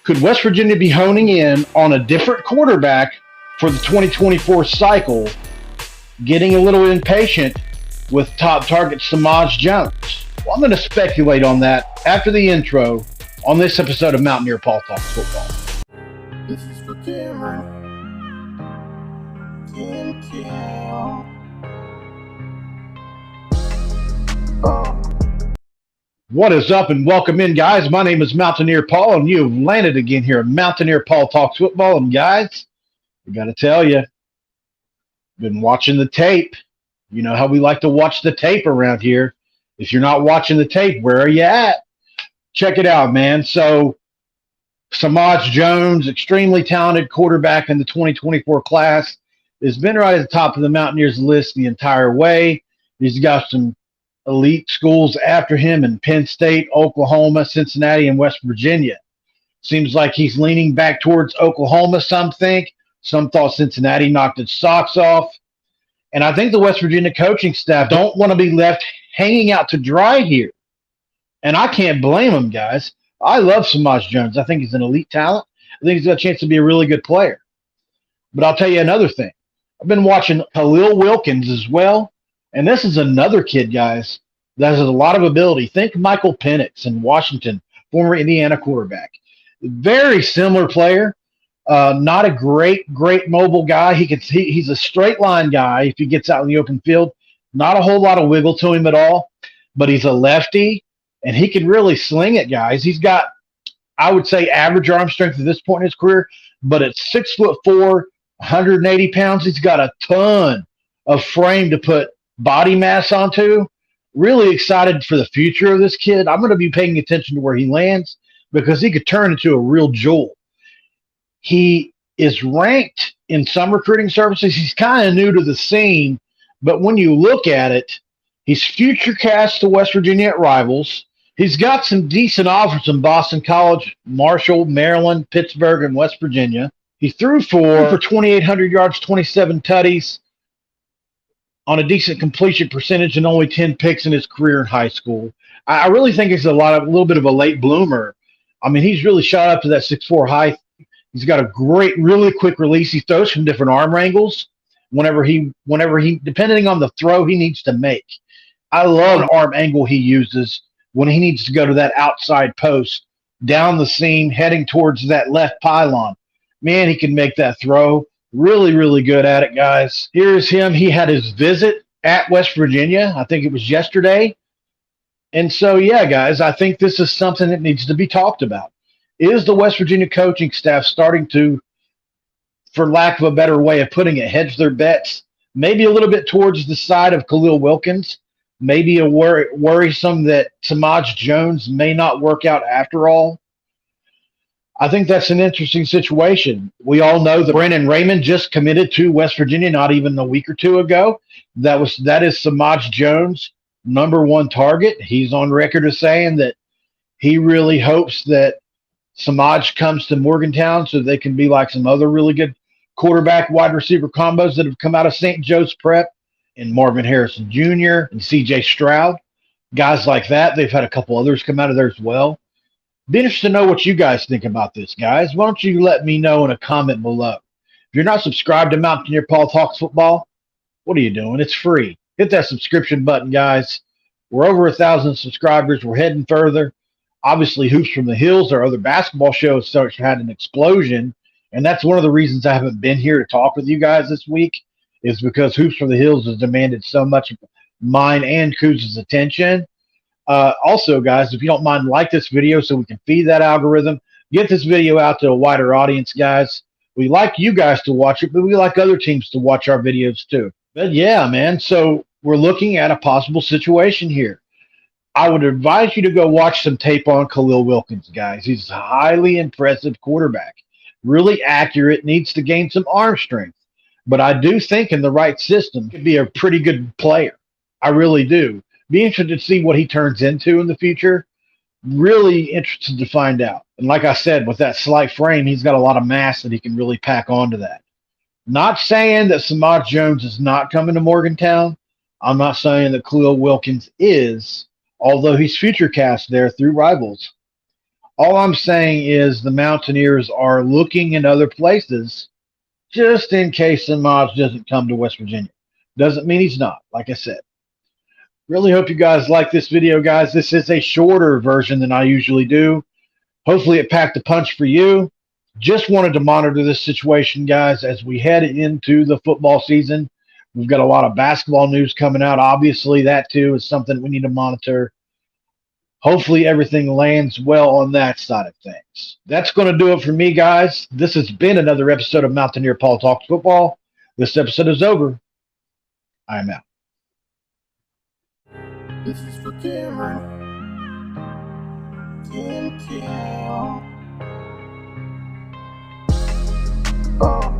Could West Virginia be honing in on a different quarterback for the 2024 cycle, getting a little impatient with top target Samaj Jones? Well, I'm going to speculate on that after the intro on this episode of Mountaineer Paul Talks Football. This is for Cameron. What is up, and welcome in, guys. My name is Mountaineer Paul, and you have landed again here at Mountaineer Paul Talks Football. And guys, I got to tell you, been watching the tape. You know how we like to watch the tape around here. If you're not watching the tape, where are you at? Check it out, man. So, Samaj Jones, extremely talented quarterback in the 2024 class, has been right at the top of the Mountaineers list the entire way. He's got some elite schools after him in Penn State, Oklahoma, Cincinnati, and West Virginia. Seems like he's leaning back towards Oklahoma, some think. Some thought Cincinnati knocked its socks off. And I think the West Virginia coaching staff don't want to be left hanging out to dry here. And I can't blame them, guys. I love Samaj Jones. I think he's an elite talent. I think he's got a chance to be a really good player. But I'll tell you another thing. I've been watching Khalil Wilkins as well. And this is another kid, guys, that has a lot of ability. Think Michael Penix in Washington, former Indiana quarterback. Very similar player. Not a great mobile guy. He's a straight line guy if he gets out in the open field. Not a whole lot of wiggle to him at all. But he's a lefty, and he can really sling it, guys. He's got, I would say, average arm strength at this point in his career. But at 6'4", 180 pounds, he's got a ton of frame to put body mass onto. Really excited for the future of this kid. I'm going to be paying attention to where he lands because he could turn into a real jewel. He is ranked in some recruiting services. He's kind of new to the scene, but when you look at it, he's future cast to West Virginia at Rivals. He's got some decent offers in Boston College, Marshall, Maryland, Pittsburgh, and West Virginia. He threw for 2,800 yards, 27 tutties, on a decent completion percentage and only 10 picks in his career in high school. I really think he's a little bit of a late bloomer. I mean, he's really shot up to that 6'4" height. He's got a great, really quick release. He throws from different arm angles whenever he, depending on the throw he needs to make. I love the arm angle he uses when he needs to go to that outside post, down the seam, heading towards that left pylon. Man, he can make that throw. Really, really good at it, guys. Here's him. He had his visit at West Virginia. I think it was yesterday. And so, yeah, guys, I think this is something that needs to be talked about. Is the West Virginia coaching staff starting to, for lack of a better way of putting it, hedge their bets, maybe a little bit towards the side of Khalil Wilkins, maybe a worrisome that Samaj Jones may not work out after all? I think that's an interesting situation. We all know that Brandon Raymond just committed to West Virginia not even a week or two ago. That is Samaj Jones' #1 target. He's on record as saying that he really hopes that Samaj comes to Morgantown so they can be like some other really good quarterback wide receiver combos that have come out of St. Joe's Prep, and Marvin Harrison Jr. and C.J. Stroud. Guys like that. They've had a couple others come out of there as well. Be interested to know what you guys think about this, guys. Why don't you let me know in a comment below? If you're not subscribed to Mountaineer Paul Talks Football, what are you doing? It's free. Hit that subscription button, guys. We're over 1,000 subscribers. We're heading further. Obviously, Hoops from the Hills, our other basketball show, had an explosion, and that's one of the reasons I haven't been here to talk with you guys this week, is because Hoops from the Hills has demanded so much of mine and Kuz's attention. Also, guys, if you don't mind, like this video so we can feed that algorithm. Get this video out to a wider audience, guys. We like you guys to watch it, but we like other teams to watch our videos too. But yeah, man, so we're looking at a possible situation here. I would advise you to go watch some tape on Khalil Wilkins, guys. He's a highly impressive quarterback. Really accurate, needs to gain some arm strength. But I do think in the right system, could be a pretty good player. I really do. Be interested to see what he turns into in the future. Really interested to find out. And like I said, with that slight frame, he's got a lot of mass that he can really pack onto that. Not saying that Samaj Jones is not coming to Morgantown. I'm not saying that Khalil Wilkins is, although he's future cast there through Rivals. All I'm saying is the Mountaineers are looking in other places just in case Samaj doesn't come to West Virginia. Doesn't mean he's not, like I said. Really hope you guys like this video, guys. This is a shorter version than I usually do. Hopefully it packed a punch for you. Just wanted to monitor this situation, guys, as we head into the football season. We've got a lot of basketball news coming out. Obviously, that too is something we need to monitor. Hopefully everything lands well on that side of things. That's going to do it for me, guys. This has been another episode of Mountaineer Paul Talks Football. This episode is over. I am out. This is for Cameron. Cam.